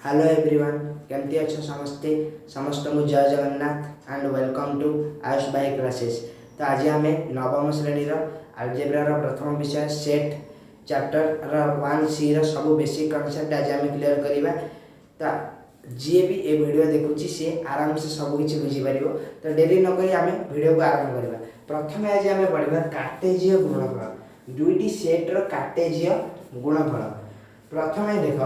Hello everyone, केमती अच्छे समस्ते समस्त को जय Jagannath and welcome to Ayush bhai classes. तो आज आम नवम श्रेणी आलजेब्रा प्रथम विषय सेट चैप्टर 1C सब बेसिक कनसेप्ट आज आम क्लीयर करवा। तो जी भी ये वीडियो देखुची सी आराम से सबकि बुझीपर। तो डेरी नक आम वीडियो को आरंभ करवा। प्रथम आज आम पढ़ा कार्टेजीय गुणफल, दुईटी सेट्र कार्टेजीय गुणफल। प्रथम देख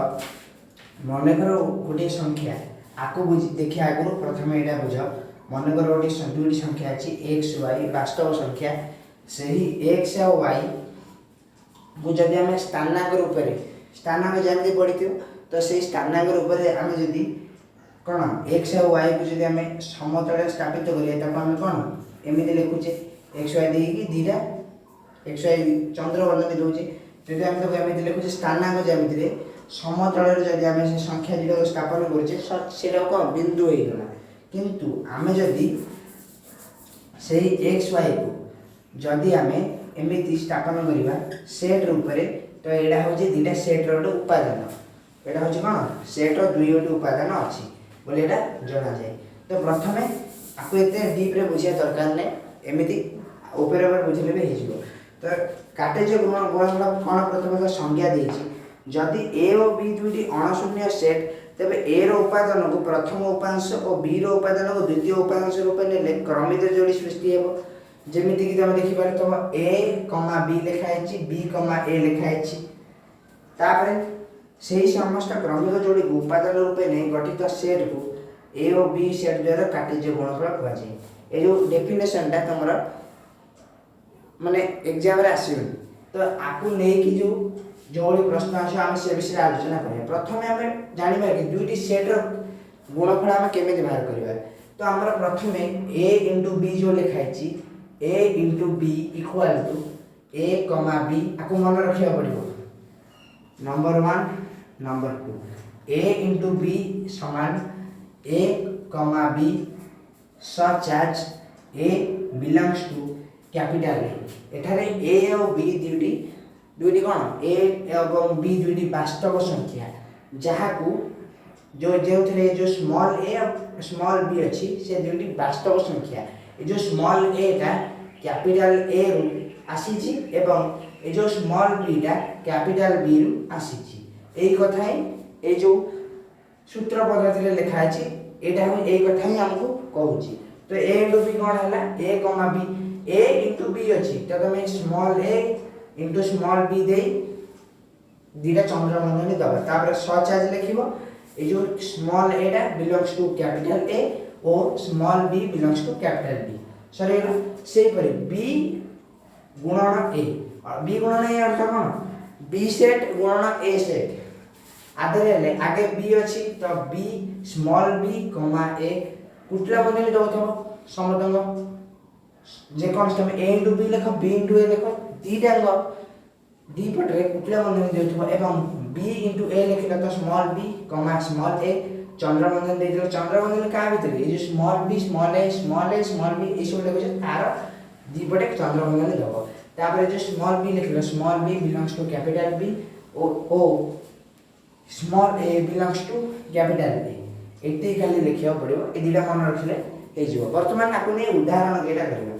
मनकर गोटे संख्या आपको देखिए आगु प्रथम यहाँ बुझ मनकर गोटे दुईटी संख्या अच्छी एक्स वाई वास्तव संख्या से ही एक्स आ वाई को जब आम स्थानांक रूप में स्थानांक जमी पड़ी तो से स्थानांक रूप में आम जदि कौन एक्स आ वाई को जब आम समतल स्थापित करें कौन एमती लिखुचे एक्स वाई देखिए दीटा एक्स वाई चंद्रबंधनी दूचे जब आम एमती लिखुचे स्थानांक जमी समतल जदि आम से संख्या दुटा स्थापन करें कौन बिंदु होगा। किंतु आम जदि से एक्स वाई को जदि आम एमती स्थापन करवा सेट रूप में तो यहाँ हूँ दुटा सेट्र गोटे उपादान, यहाँ हूँ कौन सेट्र दुई गोटे उपादान अच्छी बोले यहाँ जना जाए। तो प्रथम आपको एत डीप्रे बुझा दरकार नहीं, एमती उपर बुझे भी हो। तो कार्टेजीय गुणफल कौन प्रथम संज्ञा देती जदि ए और बी दुईटी अणशून्य सेट तेज ए उपादान को प्रथम उपांश और बी उपादान को द्वितीय उपांश रूप ने क्रमित जोड़ी सृष्टि हो। जमीक तुम देखिपार तुम ए कमा बी लिखाई बी कमा ए लिखाई से समस्त क्रमिक जोड़ी को उपादान रूप नहीं गठित सेट को ए और बी सेट द्वारा कार्टेजीय गुणफल कहुए। ये जो डेफिनेशन टा तुम माने एग्जाम रे आसो तो आपको नहीं जो जो प्रश्न आम से विषय आलोचना करें। प्रथम आम जानवा कि दुईटी सेट्र गुणफल आम केमी बाहर करवा। तो आम प्रथम ए इंटू बी जो लिखाई A into B equal to A comma B आपको मन रखा पड़ो number 1 number 2 A into B समान A comma B such as A belongs to capital A. एठारे ए और बी दुईटी कौन ए और बी दुईटी वास्तव संख्या जहाँ को जो जो स्मॉल ए और स्मॉल बी अच्छी से दुईटी वास्तव संख्या जो स्मॉल ए टा कैपिटल ए रु आसी एवं ये जो स्मॉल बी टा कैपिटल बी रु आसी। यही कथा ही ये जो सूत्र पद्धति लिखाई यहाँ यही कथा ही आमको कहूँ। तो ए इंटू बी कौन है ए कमा बी ए इंटू बी अच्छी तो तुम स्मॉल ए इंटू स्मॉल बी दे दीटा चंद्रबंधनी दबा सच एज लिख ये जो स्मॉल ए टा बिलोंग्स टू कैपिटल ए और small B belongs to capital B sir से बी गुणन ए और बी गुणन ए अर्थ कौन बी सेट गुणन ए सेट आधे आगे बी अच्छी तो बी स्मॉल बी कमा ए कुटला बंधनी दब समतंग जेकोसी तुम ए इंटू बी लिख बी इंटू ए लिख दीटा दी पटे कुटला बंधनी देव बी इंटू ए लिखिल तो small B comma small A चंद्रबंधन दे चंद्रबंधन क्या भितर ये small B small A small B ये सब लिखे तार दीपटे चंद्रबंधन दब तापर जो स्मॉल बी लिखिल small B belongs to capital B ओ small A belongs to capital A एति खाली लिखा पड़ो ये दुटा मन रखिले हो। बर्तमान आपको नहीं उदाहरण केटा करवा।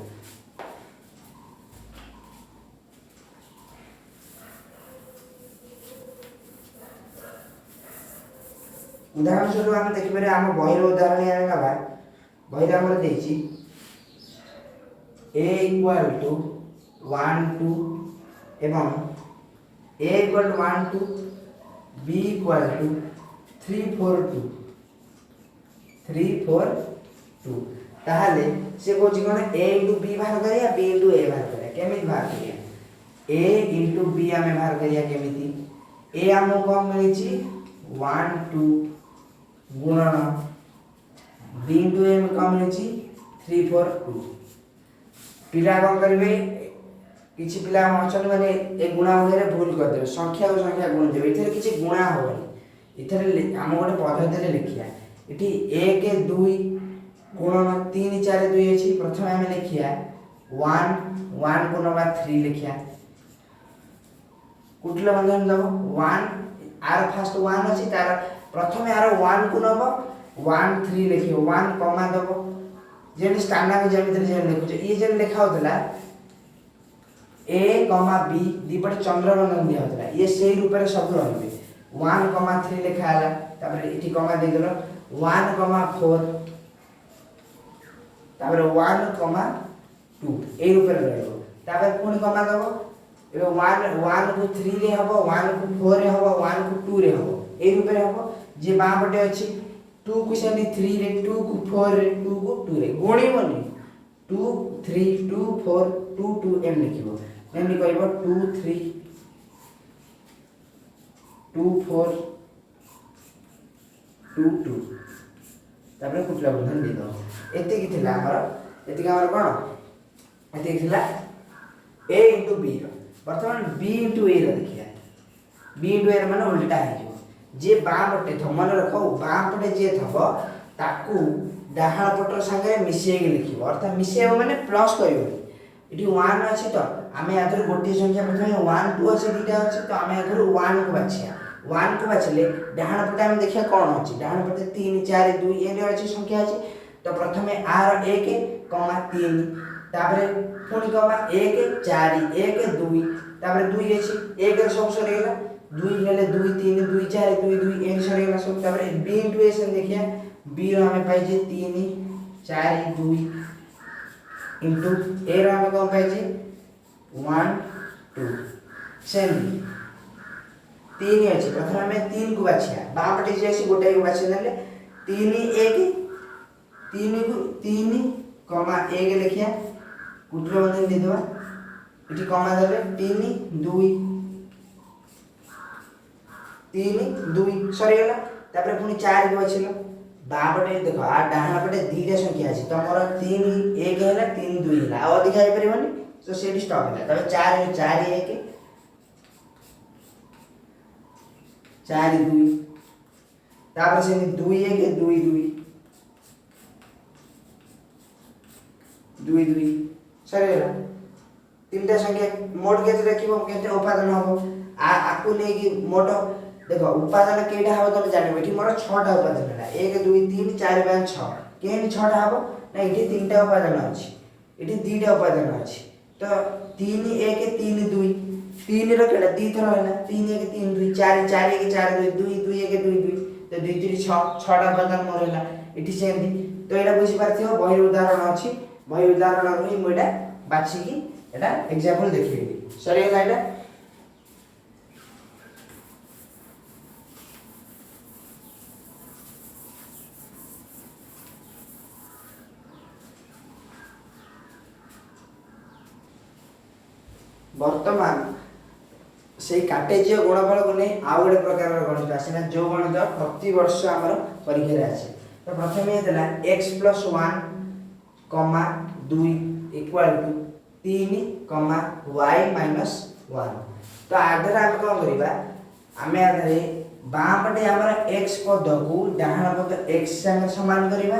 उदाहरण स्वरूप आम देखिए आम बहर उदाहरण आम ना बहर आम ए इक्वाल टू 1 2 एवं A equal to 1 2 B equal to 3 4 2 3 4 2 ताहले से कहूँ कौन ए इंटू बी बाहर करिया बी इंटू ए बाहर करिया केमी बाहर करिया ए इंटू बी आम बाहर करिया केमी ए आमको कौन मिली 1 2 गुणन बी इंटू ए में कम मिली 3 4 2 पिला कौन करेंगे किसी पिला अच्छा मैंने ए गुणा गुणे भूल करदे संख्या को संख्या गुण देवे इधर किसी गुणा होनी इधर आम गोटे पद्धति लिखिया ये 1 2 गुणन 3 4 2 अच्छी प्रथम आम लिखिया 1 1 को नवा 3 लिखिया कुटला बंधन दब 1 आर फास्ट 1 अच्छी तार प्रथम यार 1 को नब 1 3 लिखियो 1 कमा दबो जेन स्टैंडर्ड ज्यामिति जे लिखुछ ये जेन लिखा होतला a b दीपट चंद्रबंधन दिया होतला ये सेही रूप रे सब रहबे 1 3 लिखा हला तापर इठी कमा दे देलो 1 4 तापर 1 2 ए रूप रे रहबो तापर पुनी कमा दबो एबे 1 को 3 रे हबो 1 को 4 रे हबो 1 को 2 रे हबो ए रूप रे हबो जे बा पटे अछि 2 को सेनी 3 रे 2 को 4 रे 2 को 2 रे गोणी बनी 2 3 2 4 2 2 एम लिखिबो एम कहबो 2 3 2 4 2 2 तापर कुटला बंधन दे दो एते की थिला हमर कोन एते थिला a * b वर्तमान b * a देखिया b * a माने उल्टा है जे बां पटे थ मन रखो बां पटे जे थबो ताकू डाहाण पटर संगे मिसिए के लिखिबो अर्थात मिसिए माने प्लस करियो इटी 1 अछि तो आमे आदर गोटी संख्या प्रथमे 1 2 अछि दिटा अछि तो आमे आदर 1 को बाछिया 1 को बाछले डाहाण पटे हम देखिया कोन अछि डाहाण पटे 3 4 2 ए रे अछि संख्या अछि तो प्रथमे r 1 3 तापरे पुनी कमा 1 4 1 2 तापरे 2 अछि 1 रे सब सरेला 2 नेले 2 3 2 4 2 2 एन सरेला सब तापरे b * a से देखिया b रो हमें पाइ जे 3 4 2 इनटू a रो हमें कोन पाइ जे 1 2 सेम 3 अछि प्रथम हमें 3 को बाछिया बां पटे जे अछि गोटे को बाछि नेले 3 1 3 को 3 कमा 1 लिखिया कुटरो बंधन दे देबा इठी कमा देबे 3 2 3 2 सरीगला तापर पुनी 4 को बचिलो बा पटे देखो आ डाहाण पटे दीटा संख्या अछि तमरो 3 1 हैला 3 2 हैला आ अधिक आइ परिबनी सो सेडी स्टॉप हैला तबे 4 4 1 4 2 तापर से 2 1 2 2 2 2 सरीगला तीनटा संख्या मोड केते रखिबो केते उपादान हबो आकु नै कि मोड देखो उपादान केटा हबो तमे जानिबो एठी मोर 6 टा उपादान हैला 1 2 3 4 5 6 केन 6 टा हबो ना एठी 3 टा उपादान अछि एठी 2 टा उपादान अछि तो 3 1 3 2 3 रो केटा 2 थरा हैला 3 1 3 2 4 4 1 4 2 2 2 1 2 2 तो 2 3 6 6 टा उपादान मोर हैला एठी सेंदी तो एटा बुझि पारथियो बही उदाहरण अछि बही उदाहरण रो मोइडा बाछि की एटा एग्जांपल देखिबी सरी हैला एटा वर्तमान से कार्टेजीय गुणफल को नहीं आउ गोटे प्रकार गणित आसीना जो गणित प्रति वर्ष आमर परीक्षा आसे तो प्रथम हेतला x + 1 2 = 3 y - 1 तो आधर हम कोन करबा आमे आधरे बां पटे हमर x पद को डाहाण पद x संग समान करबा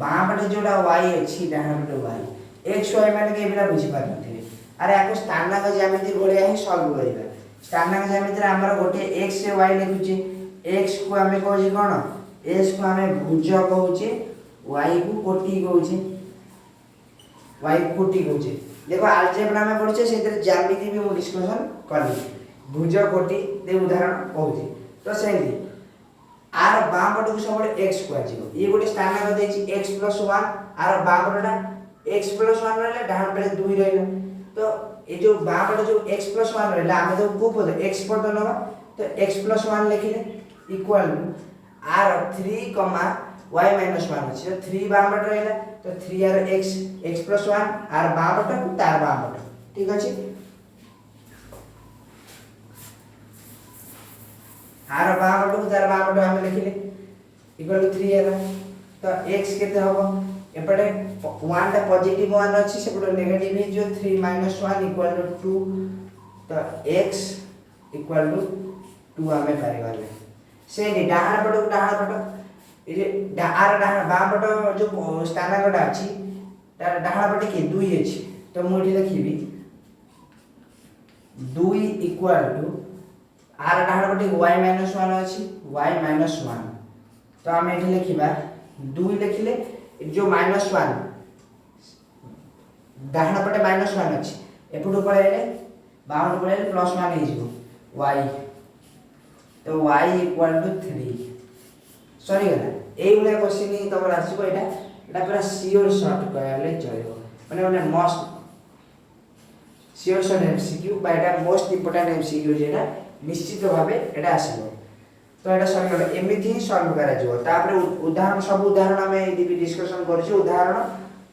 बां पटे जोडा y अछि डाहाण पटे y x y माने के बिना बुझी पारनथि अरे आको स्थानांक ज्यामिति भलिया ही सॉल्व करिबा स्थानांक ज्यामिति रे हमर गोटे x से y लिखुचे x को हमें कहूची कोन x को हमें भुज कहूचे y को कोटि कहूचे y को कोटि कहूचे देखो अलजेब्रा में पढुचे सेतिर ज्यामिति भी मु डिस्कशन करली भुज कोटि दे उदाहरण कहूची तो सेही आर बाम पट को सब x को आजिबो ये गोटे स्थानांक देछि x + 1 are balm Patta x + 1 रहले डाहाण पटे 2 रहले तो ये जो बां पटे जो x + 1 रहला आमे तो को पद x पद नबा तो x + 1 लिखिले इक्वल r 3, y - 1 अछि 3 बां पटे रहला तो 3 r x + 1 r बां पटे को तार बां पटे ठीक अछि r बां पटे को तार बां पटे हम लिखिले इक्वल 3 हैला तो x केते हबो एपटे 1 टा पॉजिटिव 1 अछि सेपटे नेगेटिव है जो 3 - 1 = 2 तो x = 2 हमें परिवाले से डाहाण पट ए जे आर डाहाण बाम पट जो स्थानांकटा अछि तार डाहाण पटे के 2 अछि तो मोठी लिखिबी 2 = आर डाहाण पटे y माइनस 1 अछि y माइनस 1 तो आम एठी लिखिबा 2 लिखिले जो माइनस 1 डाहाण पटे माइनस 1 अछि एपटू पळेले बाउंड पळेले प्लस 1 हे जिवो y तो y इक्वल टू 3 सॉरी गला एई वाला क्वेश्चन तमर आसीबो एटा पूरा सियोर शॉर्ट कहले चलिबो माने मोस्ट सियोर शॉर्ट एमसीक्यू बा एटा मोस्ट इंपोर्टेंट एमसीक्यू जेटा निश्चित भाबे एटा आसीबो तो एटा सॉल्व कर एमिति ही सॉल्व करा जिवो तापर उदाहरण सब उदाहरण हमें यदि डिस्कशन करछि उदाहरण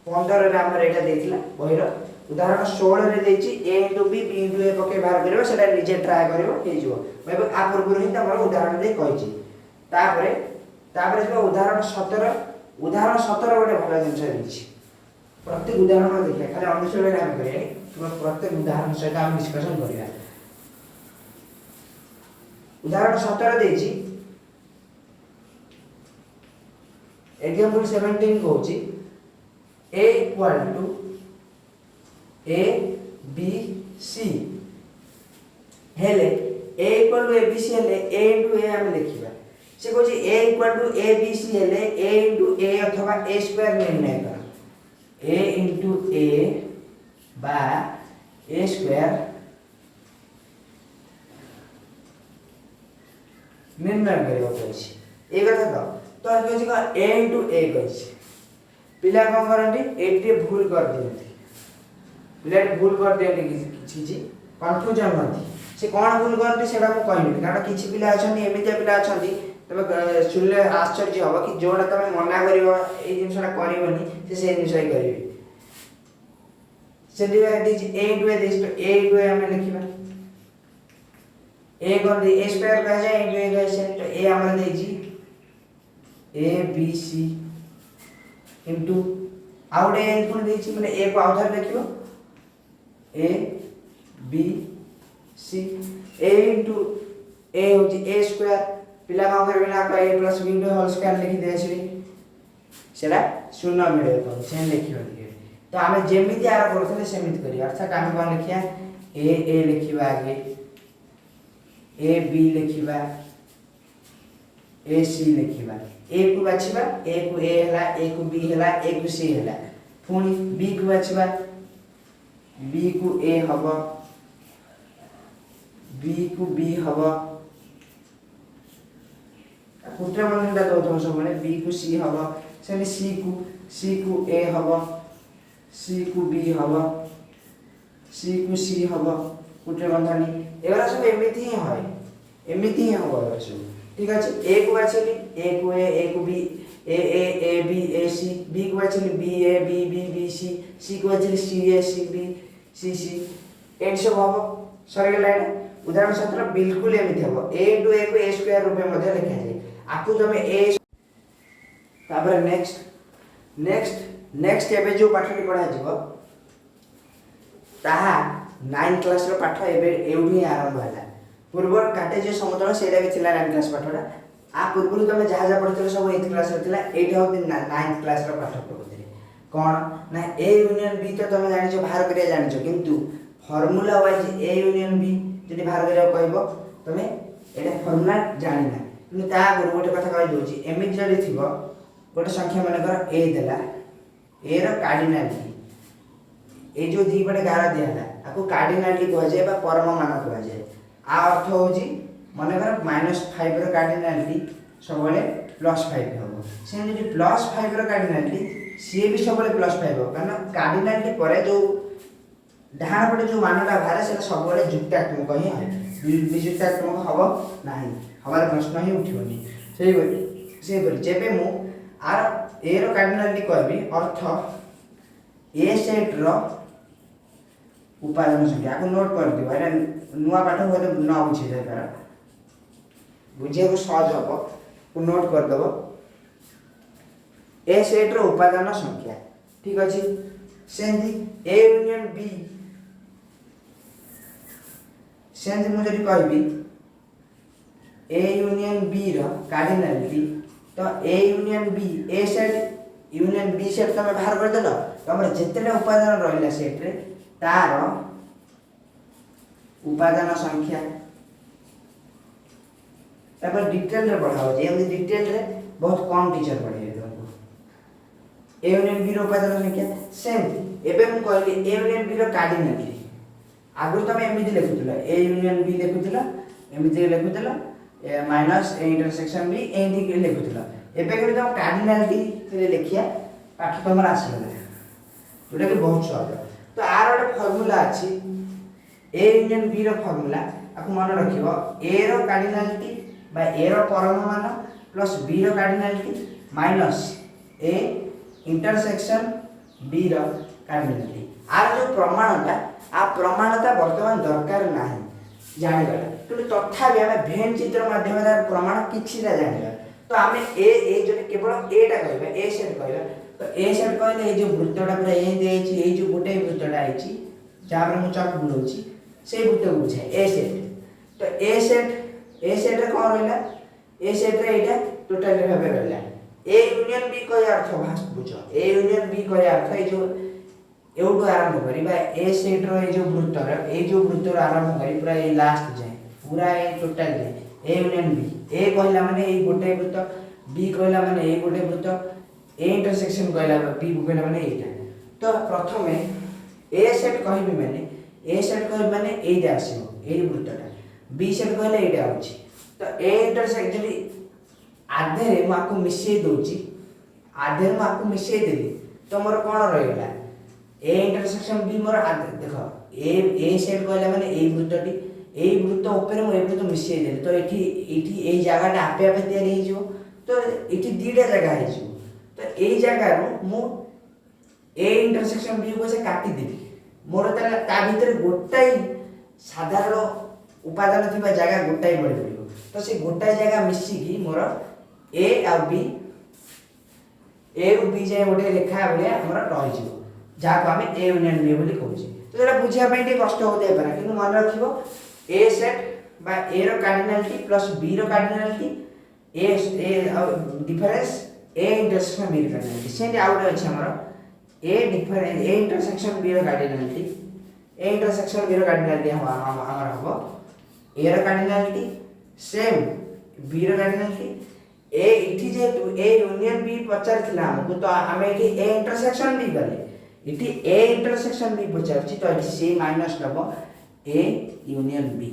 15 रे हमर एटा देखिला बहिरो उदाहरण 16 रे देछि a * b b * a पके बाहर करबो सेटा निजे ट्राई करबो हे जिवो मैं आ पूर्व ही हमर उदाहरण दे कहिछि तापर जो उदाहरण 17 गोटे भलो जिंस देछि प्रत्येक उदाहरण देखिए खाली अनुसरण हम करिए तो प्रत्येक उदाहरण सहित हम डिस्कशन करिया उदाहरण 17 देछि एग्जांपल 17 कहूची a equal to a b c हेले a equal to a b c हेले a * a हम लिखिबा से कहूची a equal to a b c हेले a * a अथवा a स्क्वायर निर्णय कर a into a बा a स्क्वायर निर्णय करियो कहछि ए कथा तो कहछि का a into a कहछि पिला कोन करंती एटे भूल कर दियंती पिला भूल कर दियंती किछि कंफ्यूजन होती से कोन भूल करंती सेटा को कहनी कारण किछि पिला अछनी एमिति पिला अछनी तबे सुनले आश्चर्य होबा कि जोडा तमे मना करियो ए जिंसटा करिवनी से जिंसई करिवे से दिवा these a into a this तो a into a हम लिखिबा a कर दे a स्क्वायर कह जाए into a कह से तो a हमर देजी a b c into आउट a इनपुट देछि माने a को आउटर लिखिबो a b c a into a होछि a स्क्वायर पिला का करबे ना तो a plus b into whole square लिखि देछि सेला शून्य मिले तो से लिखिबो तो हमें जेमिति आर करथले सेमिति करी अर्थात हम कोन लिखिया a लिखिबा आगे a b लिखिबा a c लिखिबा a को बाछिबा a को a हला a को b हला a को c हला पुनी b को बाछिबा b को a हबो b को b हबो कुत्रा मनटा दो सब माने b को c हबो सेने c को a हबो c को b हबो c को c हबो कुटे बंधानी एवरा सब एमिति ही हबो सब ठीक अछि a को बाछली a को a को b a b a c b को बाछली b a b b b c c को बाछली c a c b c c and सब हबो सरी गेला उदाहरण 17 बिल्कुल एमिति हबो a * a को a स्क्वायर रूप में मध्ये लिखा जाय आकु तमे a तापर नेक्स्ट एबे जो पाठटी पढा जिवो ताहा 9 क्लास रो पाठ एबे एउडी आरंभ होला पूर्व कार्टेशियन समतल सेडा भी थिला 9 क्लास पाठडा आ पूर्व तमे जहा जा पढितले सब 8 क्लास रो थिला एटा हो 9 क्लास रो पाठ पढितले कोन ना a यूनियन b तो तमे जानि छ बाहर करिया जानि छ किंतु formula wise a union b जदि बाहर करिया कहबो तमे एटा फार्मूला जानि ना किंतु ता गुरु गोटे कथा कहि दोछि एमिति जदि थिबो गोटे संख्या माने कर a देला a रो कार्डिनलिटी ए जो दी बडे गारा दियाला आको कार्डिनलिटी कह जाय बा परम मान कह जाय आ अर्थ होजी माने कर -5 रो कार्डिनलिटी सबले +5 होबो से जो +5 रो कार्डिनलिटी सी भी सबले +5 हो कारण कार्डिनलिटी परे जो डाहाण पटे जो मानटा भारे से सबले जुक्तात्मक ही है विजुक्तात्मक हबो नाही हमारे प्रश्न ही उठिबनी से जेबे मु आर ए रो कार्डिनलिटी कहबी अर्थ ए सेट रो उपादान संख्या को नोट कर दियो एटा नुवा पाठ होले न बुझी जाय पर बुझे को सहज हो को नोट कर दबो ए सेट रो उपादान संख्या ठीक अछि सेंदी ए यूनियन बी सेंदी मु जदी कहबी ए यूनियन बी रो कार्डिनलिटी तो A union B A set union B set तमे बाहर कर देलो तमर जेतेले उपादान रहला सेट रे तार उपादान संख्या तापर डिटेल रे पढ़ा हो जे डिटेल रे बहुत कम टीचर पढ़े तुमको ए यूनियन बी रो उपादान संख्या सेम एबे मु कहली ए यूनियन बी रो कार्डिनल आगु तुम एमती लिखुल ए यूनियन बी लिखुल एमती लिखुल माइनस ए इंटरसेक्शन बी एमती लिखुल एबे के तुम कार्डिनालिटी लिखिया पाठ तुम आसगला जोटा कि बहुत सहज तो आर गोटे फर्मूला अच्छी ए यूनियन बी रो फर्मूला आपको मन रखिबो ए रो कार्डिनालिटी बा ए रो परमाणु मान प्लस बी रो cardinality minus A intersection B रो कार्डिनालिटी आर जो प्रमाणता आ प्रमाणता वर्तमान दरकार नाही जानिबा कि तथापि आम भेन चित्र माध्यम प्रमाण किसी ना जानिबा तो आम ए जो केवल एटा कहबा ए सेट कहबा तो ए सेट कहले ए जो वृत्तटा पूरा ए देछि ए जो गोटे वृत्तटा आइछि जहाँ पर मु चक बुलाउछि से वृत्त को बुझाए ए सेट तो ए सेट रे कोन रहला ए सेट रे एटा टोटल भाबे रहला ए यूनियन बी को अर्थ भास बुझो ए यूनियन बी को अर्थ ए जो एउटो आरंभ करी बा ए सेट रो ए जो वृत्तर आरंभ करी पूरा ए लास्ट जाए पूरा ए टोटल जाए ए यूनियन बी ए कहला माने ए गोटे वृत्त बी कहला माने ए गोटे वृत्त ए इंटरसेक्शन कहला बी कहला माने एटा तो प्रथम ए सेट कहबी माने एटा आसीबो ए वृत्तटा बी सेट कहले एटा होची तो ए इंटरसेक्शन आधे रे माको मिसै दोची आधे रे माको मिसै देली तो मोर कोन रहइला ए इंटरसेक्शन बी मोर आधे देखो ए सेट कहला माने ए वृत्तटी ए वृत्त ऊपर मो ए वृत्त मिसै देली तो एठी ए जगहटा आपे आपे तयार हे जो तो एठी दीटा जगह हे जो तो ए जगह रो मु ए इंटरसेक्शन बी को से काटी देबी मोर ता भीतर गोटाई साधारण उपादान थिबा जगह गोटाई पड़ी पड़िबो तो से गोटाई जगह मिसी की मोर ए आ बी ए रु बी जाय गोटे लेखा बलिया हमर रहि जिवो जा को हमें ए यूनियन बी बोली कहूची तो जेटा बुझिया पई टे कष्ट होते पारा किंतु मन रखिबो ए सेट बा ए रो कार्डिनालिटी प्लस बी रो cardinality A difference A intersection B रो कार्डिनालिटी सेंट आउट अछि हमर A difference A intersection B रो कार्डिनालिटी ए इंटरसेक्शन बी रो कार्डिनालिटी हमर हबो ए रो कार्डिनालिटी सेम बी रो कार्डिनालिटी ए इठी जे ए यूनियन बी पचार थिला हमको तो हमें इठी ए इंटरसेक्शन बी गले इठी ए इंटरसेक्शन बी पचारछि तो से माइनस दबो ए यूनियन बी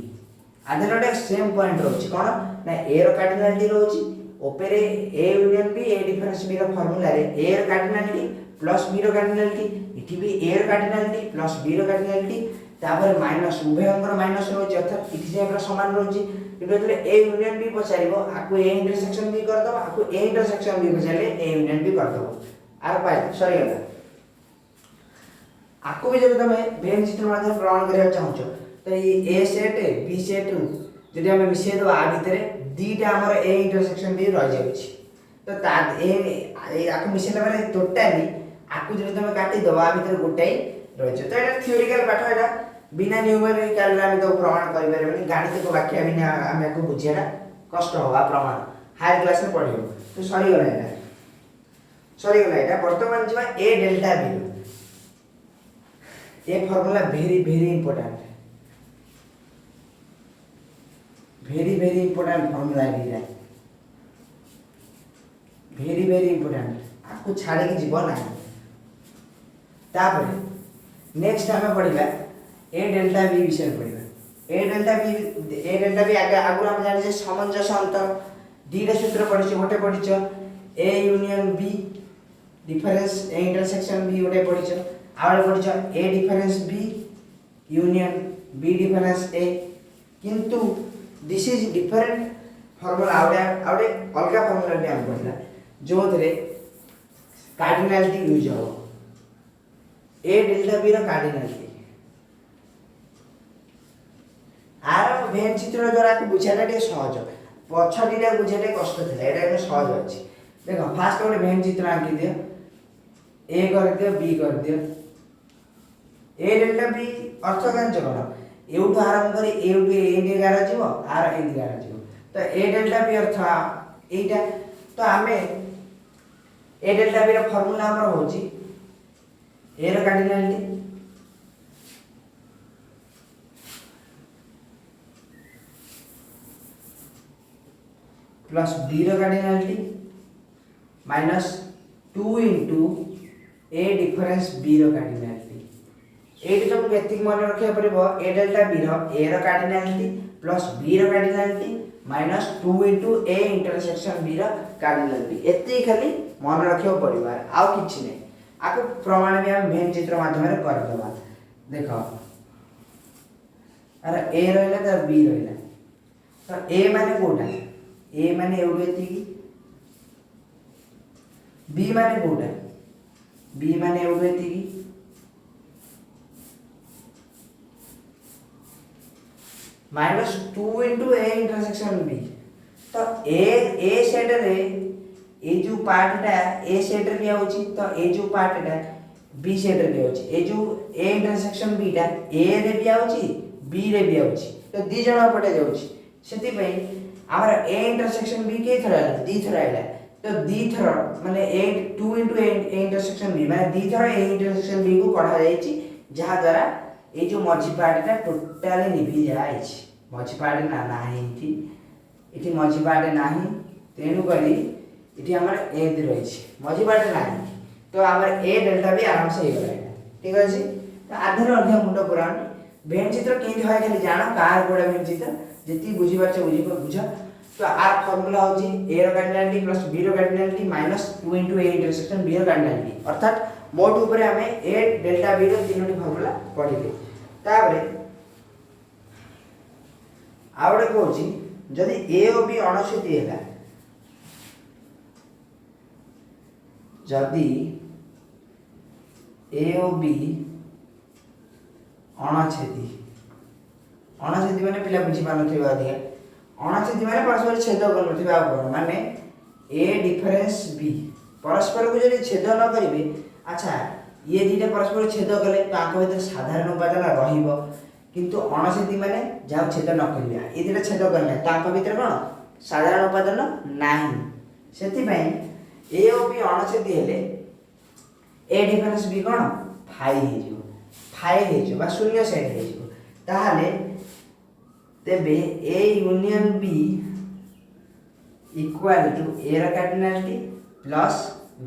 आधरटे सेम पॉइंट रहछि कोन ना ए रो कार्डिनालिटी रहछि ओपेरे A union B A difference B रो फार्मूला रे ए रो कार्डिनालिटी प्लस बी रो कार्डिनालिटी इठी भी ए रो कार्डिनालिटी प्लस बी रो कार्डिनालिटी तापर माइनस उभयंकर माइनस रहछि अर्थात इठी जे हमरा समान रहछि किंतु एतले ए यूनियन बी पचारिबो आकु ए इंटरसेक्शन बी कर दबो आकु A intersection B पचारले A union B कर दबो आर पाए सॉरी गला आकु भी जब तुम भेन चित्र माध्यम प्रमाण करिया चाहछो तो ए सेट बी सेट जदि हम मिसै दो आ भीतर दीटा हमर ए इंटरसेक्शन बी रह जाउछि तो ता ए आकु मिसैला माने टोटली आकु जदि तुम काटी दो आ भीतर गोटाई रहछ तो एटा थ्योरिकल पाठ एटा बिना न्यूमेरिकल रे हम तो प्रमाण करि परबनी गणित को व्याख्या बिना हम को बुझियाटा कष्ट होगा प्रमाण हायर क्लास में पढियो तो सरी गला एटा वर्तमान जिवा ए डेल्टा बी ये formula very important very important formula है वेरी इंपोर्टेंट आपको छाड़े की जीवन ना तापर नेक्स्ट हमें पढ़िबा ए डेल्टा बी विषय पढ़िबा ए डेल्टा बी आगे आगु हम जानि जे सामंजस्य अंतर दीटा सूत्र पढ़िछ गोटे पढ़िछ A union B difference A intersection B गोटे पढ़िछ आगे पढ़िछ A difference B union B difference A किंतु दिस इज डिफरेंट फॉर्मूला आउडे अलगा फॉर्मूला भी हम पढ़ला जो थरे कार्डिनलिटी यूज हो ए डेल्टा बी रो कार्डिनलिटी आर भेन चित्र द्वारा को बुझाटा के सहज पछडीटा बुझाटे कष्ट थिला एटा सहज अछि देखो फास्ट गोटे भेन चित्र आंकी दियो ए कर दियो बी कर दियो ए डेल्टा बी अर्थ कांच कोन एउटु आरंभ करी एउटु ए दिगारा जीवो आर ए दिगारा जीवो तो ए डेल्टा बी अर्थ एटा तो हमें ए डेल्टा बी रो फार्मूला हमर होची ए रो cardinality plus B cardinality minus 2 into A difference B cardinality ये तुमको ये मन रखा पड़ो A delta B A cardinality plus B cardinality minus 2 into A intersection B cardinality ये खाली मन रखा पड़ो आउ कि नहीं आपको प्रमाण भी आम मेन चित्र माध्यम करदेवा देख अरे ए रहा तो बी रहा तो ए माने कोटा ए माने एवढी बी माने कोटा बी माने एवढी minus 2 into A intersection B तो ए सेट रे ए जो पार्टटा ए सेट रे लिया होची तो ए जो पार्टटा बी सेट रे लिया होची ए जो ए इंटरसेक्शन बी टा ए रे लिया होची बी रे लिया होची तो दी जणा पटे जाउची सेति पई हमर ए इंटरसेक्शन बी के थरा दी थरा आइला तो दी थरा माने ए 2 इंटू ए इंटरसेक्शन बी माने दी थरा ए इंटरसेक्शन बी को कढा जाईची जहा द्वारा ये जो मझी पार्टा टोटाली निभि जाए मझी पार्ट ना नाही इठी मझी पार्ट नाही तेणु करी इठी हमर ए रही मझी पार्ट नाही तो हमर ए डेल्टा भी आराम से हो गला ठीक अछि तो आधर अध्याय मुंड पुराण भेन चित्र केंति होय खाली जानो कार कोडा भेन चित्र जति बुझी बाछ बुझ तो आर फार्मूला होची ए रो कार्डिनालिटी प्लस बी रो cardinality minus 2 into A intersection B रो कार्डिनालिटी अर्थात मोट ऊपर हमें ए डेल्टा बी रो तीनोटी फार्मूला पढिले ताबरे आवडे कहूची जदि ए और बी अणुछेदी हैला जदि ए और बी अणुछेदी माने पिला बुझी पानथिबा अधिया अणुछेदी माने परस्पर छेद करनथिबा माने ए डिफरेंस बी परस्पर को जदि छेद न करिवे अच्छा ये दीटा परस्पर छेद कले तो आंक भीतर साधारण उपादान रहिबो किंतु अणुछेदी माने जा छेद न करिया ये दीटा छेद करले तो आंक भीतर कोन साधारण उपादान नाही सेति पई ए और बी अणुछेदी हेले ए डिफरेंस बी कोन फाई हे जो बा शून्य सेट हे जो ताहाले तेबे A union B equal to A रा कार्डिनालिटी प्लस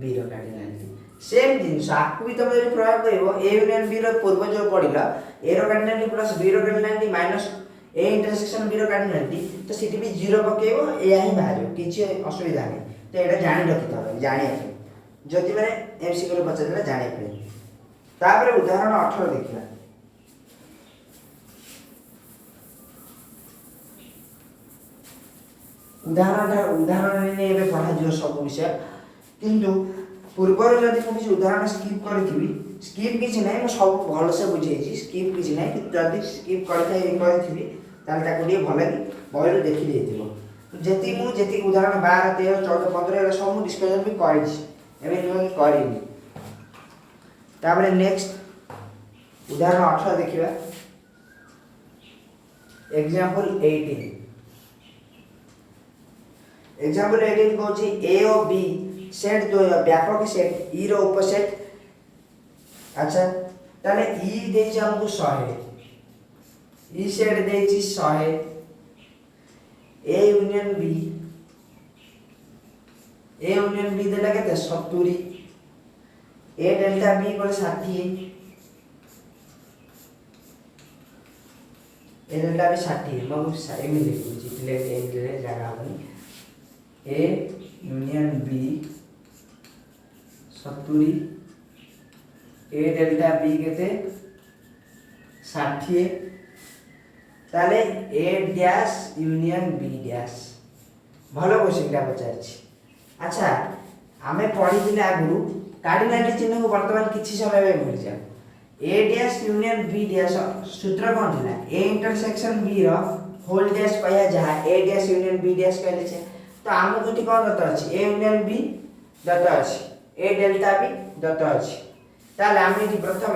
बी रा कार्डिनालिटी सेम जिनिस आपको भी तुम जब प्रयोग करिवो ए यूनियन बी रो पूर्व जो पडिला ए रो कार्डिनालिटी प्लस बी रो cardinality minus A intersection B रो कार्डिनालिटी तो सिटी भी 0 पकेबो ए ही बाहर किछि असुविधा नहीं तो एटा जानि रखितो जानि जति माने एमसीक्यू रो बच्चा देला जानि पे तापर उदाहरण 18 देखिबा उदाहरण ने एबे पढ़ा जो सब विषय किंतु पूर्वर जदि मु किसी उदाहरण स्किप करथिबी स्किप किछि नै मु सब भल से बुझेछि स्किप किछि नै कि जदि स्किप करथिबी ताल ताको डी भल कि बहिरो देखि देथिबो जेति उदाहरण 12 13 14 15 एला सब मु डिस्कशन भी करिछि एबे नु करिनि ताबरे नेक्स्ट उदाहरण 18 देखिबा एग्जांपल 18 एग्जांपल 18 कहूची ए और बी सेट दो व्यापक सेट ई रो उपसेट अच्छा ताले ई देछि हमको 100 ई सेट देछि 100 ए यूनियन बी देला केते 70 ए डेल्टा बी पर 60 ए डेल्टा बी 60 मगु एमि लिखुची प्ले ए जगह बनी A union B 70 A delta B केते 60 ताले A dash union B dash भलो क्वेश्चनटा पचारछि अच्छा हमें पढ़ी दिले आगु कार्डिनालिटी चिन्ह को वर्तमान किछि समय में भूल जा A dash union B dash सूत्र कोन थिला ए इंटरसेक्शन बी रो होल डैश पाया जहा A dash union B dash कहले छै तो आमको ठीक कौन दत्त अच्छी ए यूनियन बी दत्त अच्छी ए डेल्टा बी दत्त अच्छी ताले आम ये प्रथम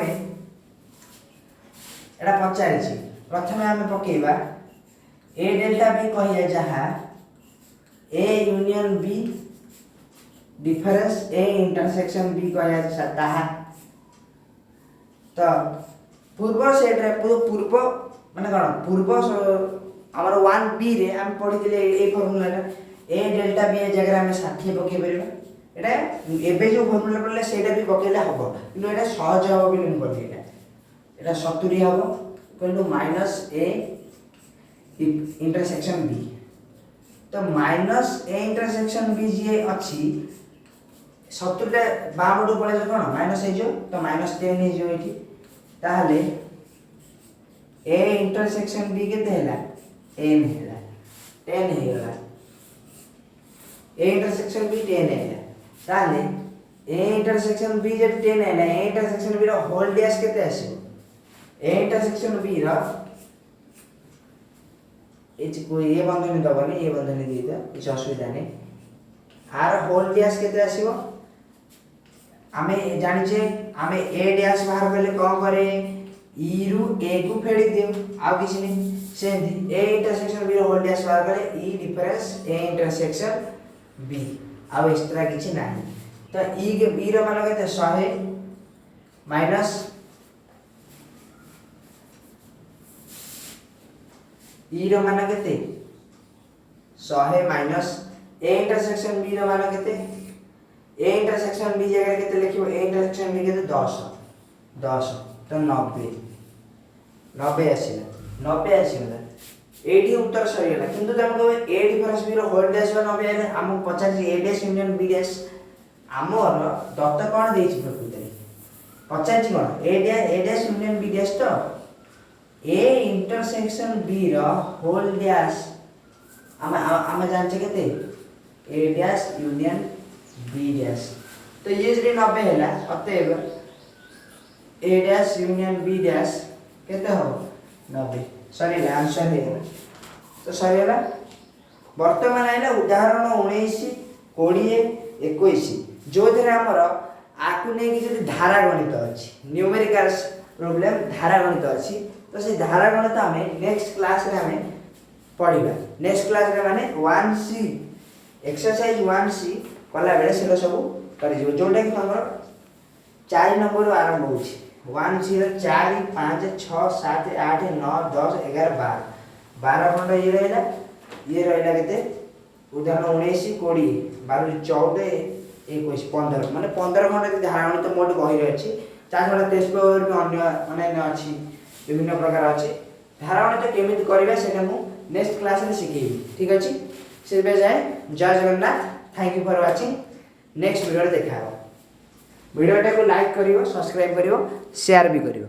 एटा पचारि प्रथम आम पकेबा ए डेल्टा बी कहिया जहा A union B difference A intersection B कहिया ताहा तो पूर्व सेट रे पूर्व माने कोन पूर्व हमर 1 बी रे हम पढी दिले ए फार्मूला ए डेल्टा बी ए जगह आम 60 पकई पार एटा एबे जो फॉर्मूला पड़ले सेटा भी पकेले हबो किंतु एटा सहज हबो बोली हम कहली एटा 70 हबो equal to minus A intersection B तो माइनस ए इंटरसेक्शन बी जे अच्छी 70 टा बामडू पळे कोन माइनस हे जो तो माइनस 10 हे जो एठी ताहले ए इंटरसेक्शन बी केते हैला n हैला 10 हे गला ए इंटरसेक्शन बी 10 हैला ताहले ए इंटरसेक्शन बी जे 10 हैला ए इंटरसेक्शन बी रो होल डैश केते आसीबो ए इंटरसेक्शन बी रो एच को ए बंधनी दबनी ए बंधनी दीता किछ असुविधा नै आर होल डैश केते आसीबो आमे जानि जे आमे ए डैश बाहर करले कोन करे ई रु ए को फेडी दियो आ किछ नै से A intersection B whole dash बाहर करे ई डिफरेंस ए इंटरसेक्शन बी आ एक्स्ट्रा किछ नै तो ई के बी रो मान केते 100 माइनस ई रो मान केते 100 माइनस ए इंटरसेक्शन बी रो मान केते ए इंटरसेक्शन बी जगह केते लिखिबो ए इंटरसेक्शन बी केते 10 तो 90 आसीला 90 आसीला एडी उत्तर सही होला किंतु तम को ए डिफरेंस बी रो होल डैश 90 आले हम 50 A dash union B dash हमर दत्त कोन देछि प्रकृति 50 कोन A dash union B dash तो ए इंटरसेक्शन बी रो होल डैश हम जानचे केते A dash union B dash तो ये जरी 90 हैला अतएव A dash union B dash केते हो 90 सरी आंसर है तो सरी होला वर्तमान आइला उदाहरण 19 20 21 जो धरे हमर आकु नै कि जदी धारा गणित अछि न्यूमेरिकल्स प्रॉब्लम धारा गणित अछि तो से धारा गणित हमें नेक्स्ट क्लास रे हमें पढिबा नेक्स्ट क्लास रे माने 1C एक्सरसाइज 1C कला बेले से सब कर जो जोटा कि हमर 4 नंबर आरंभ होछि 1 0 4 5 6 7 8 9 10 11 12 खंड ये रहला केते उदाहरण 19 20 12 14 21 15 माने 15 खंड धारा गणित मोड बहि रे अछि चार खंड टेस्ट पेपर भी अन्य अनन्य अछि विभिन्न प्रकार अछि धारा गणित केमिति करबे सेटा मु नेक्स्ट क्लास रे सिखेबी ठीक अछि से बे जाय जय Jagannath thank you for watching next video देखा वीडियो को लाइक करियो सब्सक्राइब करियो शेयर भी करियो।